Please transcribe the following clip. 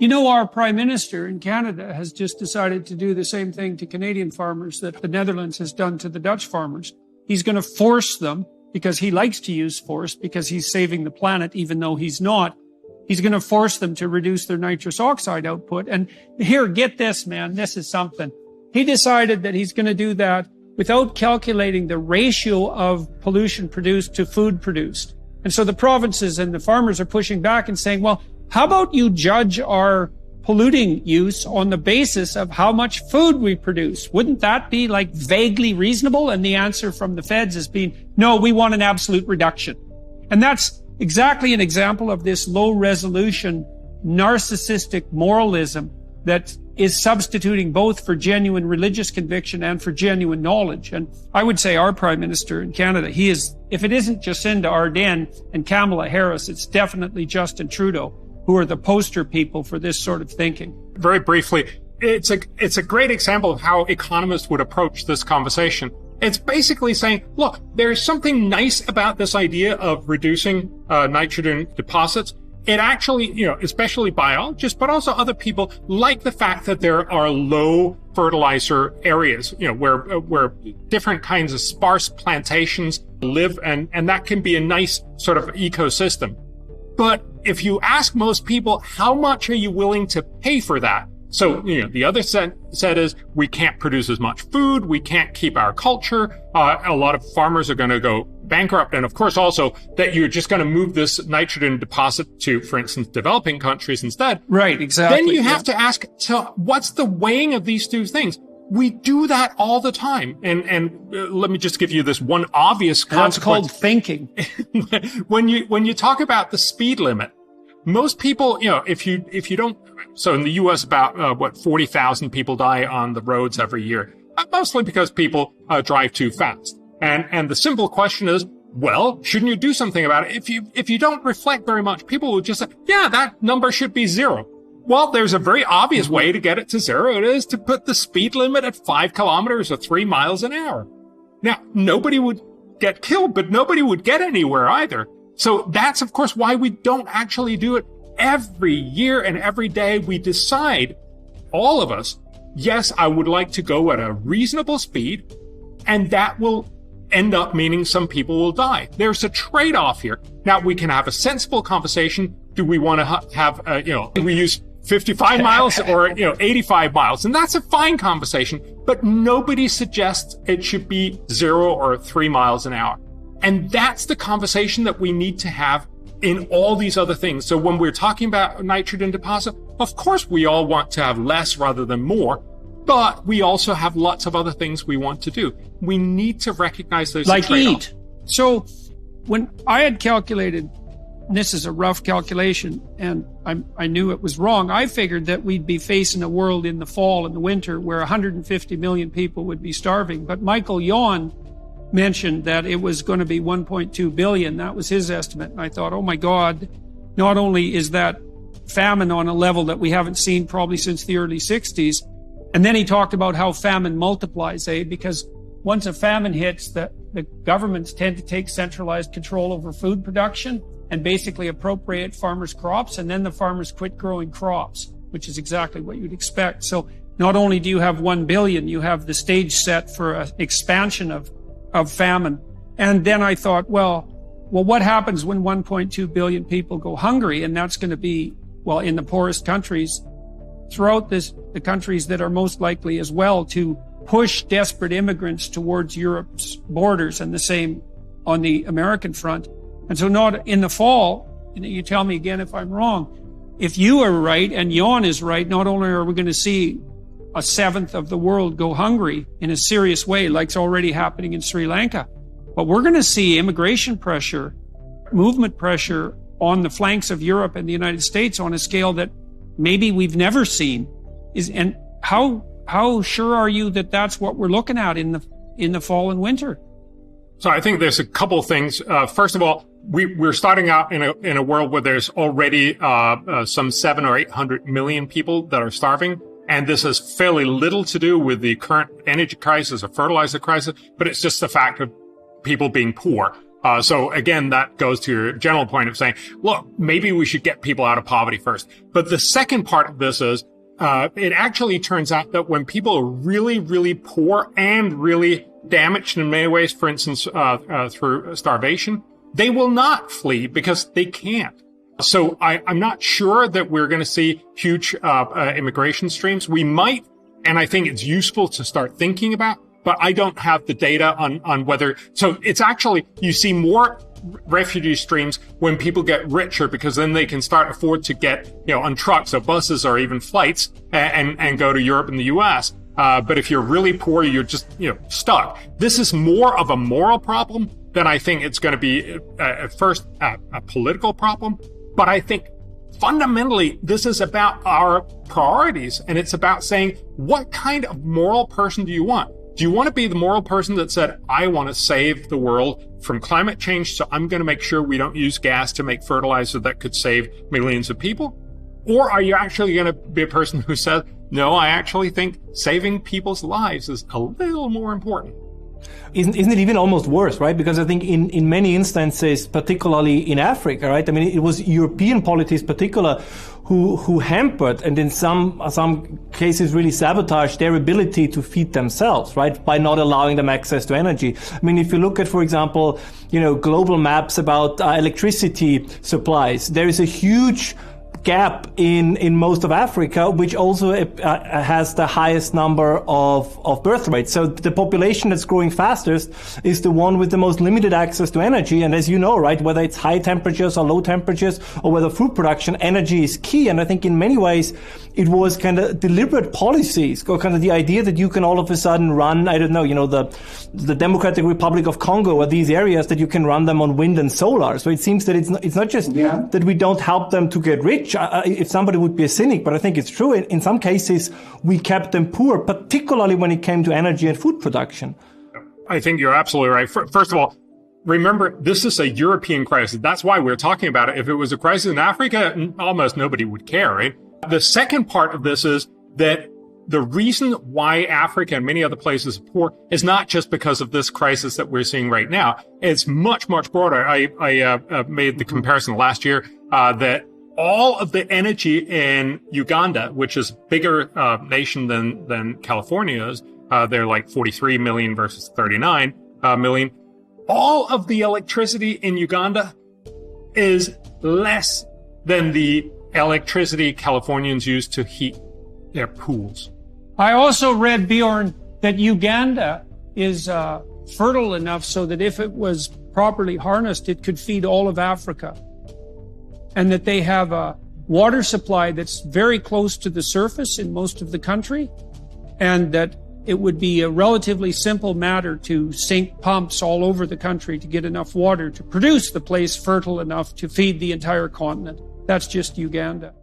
You know, our Prime Minister in Canada has just decided to do the same thing to Canadian farmers that the Netherlands has done to the Dutch farmers. He's going to force them, because he likes to use force, because he's saving the planet, even though he's not. He's going to force them to reduce their nitrous oxide output. And here, get this, man, this is something. He decided that he's going to do that without calculating the ratio of pollution produced to food produced. And so the provinces and the farmers are pushing back and saying, well, how about you judge our polluting use on the basis of how much food we produce? Wouldn't that be like vaguely reasonable? And the answer from the feds has been, no, we want an absolute reduction. And that's exactly an example of this low resolution, narcissistic moralism that is substituting both for genuine religious conviction and for genuine knowledge. And I would say our Prime Minister in Canada, he is, if it isn't Jacinda Ardern and Kamala Harris, it's definitely Justin Trudeau, who are the poster people for this sort of thinking. Very briefly, it's a great example of how economists would approach this conversation. It's basically saying, look, there's something nice about this idea of reducing nitrogen deposits. It actually, especially biologists, but also other people like the fact that there are low fertilizer areas, where different kinds of sparse plantations live, and that can be a nice sort of ecosystem. But if you ask most people, how much are you willing to pay for that? So, the other set is we can't produce as much food. We can't keep our culture. A lot of farmers are going to go bankrupt. And of course, also that you're just going to move this nitrogen deposit to, for instance, developing countries instead. Right, exactly. Then you have to ask, so what's the weighing of these two things? We do that all the time. And let me just give you this one obvious consequence. That's called thinking. When you talk about the speed limit, most people, if you don't, so in the U.S. about 40,000 people die on the roads every year, mostly because people drive too fast. And the simple question is, well, shouldn't you do something about it? If you don't reflect very much, people will just say, yeah, that number should be 0. Well, there's a very obvious way to get it to 0. It is to put the speed limit at 5 kilometers or 3 miles an hour. Now, nobody would get killed, but nobody would get anywhere either. So that's, of course, why we don't actually do it. Every year and every day we decide, all of us, yes, I would like to go at a reasonable speed, and that will end up meaning some people will die. There's a trade-off here. Now, we can have a sensible conversation. Do we want to have, do we use 55 miles or, 85 miles? And that's a fine conversation, but nobody suggests it should be 0 or 3 miles an hour. And that's the conversation that we need to have in all these other things. So when we're talking about nitrogen deposit, of course, we all want to have less rather than more, but we also have lots of other things we want to do. We need to recognize those like trade-offs. eat. So when I had calculated, and this is a rough calculation, and I knew it was wrong, I figured that we'd be facing a world in the fall and the winter where 150 million people would be starving. But Michael Yon mentioned that it was going to be 1.2 billion. That was his estimate. And I thought, oh my God, not only is that famine on a level that we haven't seen probably since the early 60s, and then he talked about how famine multiplies, because once a famine hits, the governments tend to take centralized control over food production and basically appropriate farmers' crops, and then the farmers quit growing crops, which is exactly what you'd expect. So not only do you have 1 billion, you have the stage set for an expansion of famine. And then I thought, well, what happens when 1.2 billion people go hungry? And that's going to be, in the poorest countries throughout the countries that are most likely as well to push desperate immigrants towards Europe's borders, and the same on the American front. And so not in the fall, you tell me again if I'm wrong, if you are right and Jan is right, not only are we going to see a seventh of the world go hungry in a serious way, like it's already happening in Sri Lanka, but we're going to see immigration pressure, movement pressure on the flanks of Europe and the United States on a scale that maybe we've never seen. And how sure are you that that's what we're looking at in the fall and winter? So I think there's a couple of things. First of all, we're starting out in a world where there's already some 700 or 800 million people that are starving. And this has fairly little to do with the current energy crisis or fertilizer crisis, but it's just the fact of people being poor. So again, that goes to your general point of saying, look, maybe we should get people out of poverty first. But the second part of this is, it actually turns out that when people are really, really poor and really damaged in many ways, for instance, through starvation, they will not flee because they can't. So I'm not sure that we're going to see huge immigration streams. We might, and I think it's useful to start thinking about, but I don't have the data on whether. So it's actually, you see more refugee streams when people get richer, because then they can start afford to get, on trucks or buses or even flights and go to Europe and the US. But if you're really poor, you're just, stuck. This is more of a moral problem than I think it's going to be at first a political problem. But I think fundamentally, this is about our priorities, and it's about saying, what kind of moral person do you want? Do you want to be the moral person that said, I want to save the world from climate change, so I'm going to make sure we don't use gas to make fertilizer that could save millions of people? Or are you actually going to be a person who says, no, I actually think saving people's lives is a little more important? Isn't it even almost worse, right? Because I think in many instances, particularly in Africa, right? I mean, it was European policies, particular, who hampered and in some cases really sabotaged their ability to feed themselves, right? By not allowing them access to energy. I mean, if you look at, for example, global maps about electricity supplies, there is a huge gap in most of Africa, which also has the highest number of birth rates. So the population that's growing fastest is the one with the most limited access to energy. And as you know, right, whether it's high temperatures or low temperatures or whether food production, energy is key. And I think in many ways, it was kind of deliberate policies, or kind of the idea that you can all of a sudden run, I don't know, the Democratic Republic of Congo or these areas, that you can run them on wind and solar. So it seems that it's not just that we don't help them to get rich. If somebody would be a cynic, but I think it's true. In some cases, we kept them poor, particularly when it came to energy and food production. I think you're absolutely right. First of all, remember, this is a European crisis. That's why we're talking about it. If it was a crisis in Africa, almost nobody would care, right? The second part of this is that the reason why Africa and many other places are poor is not just because of this crisis that we're seeing right now. It's much, much broader. I made the comparison last year that all of the energy in Uganda, which is a bigger nation than California is, they're like 43 million versus 39 million. All of the electricity in Uganda is less than the electricity Californians use to heat their pools. I also read, Bjorn, that Uganda is fertile enough so that if it was properly harnessed, it could feed all of Africa. And that they have a water supply that's very close to the surface in most of the country, and that it would be a relatively simple matter to sink pumps all over the country to get enough water to produce the place fertile enough to feed the entire continent. That's just Uganda.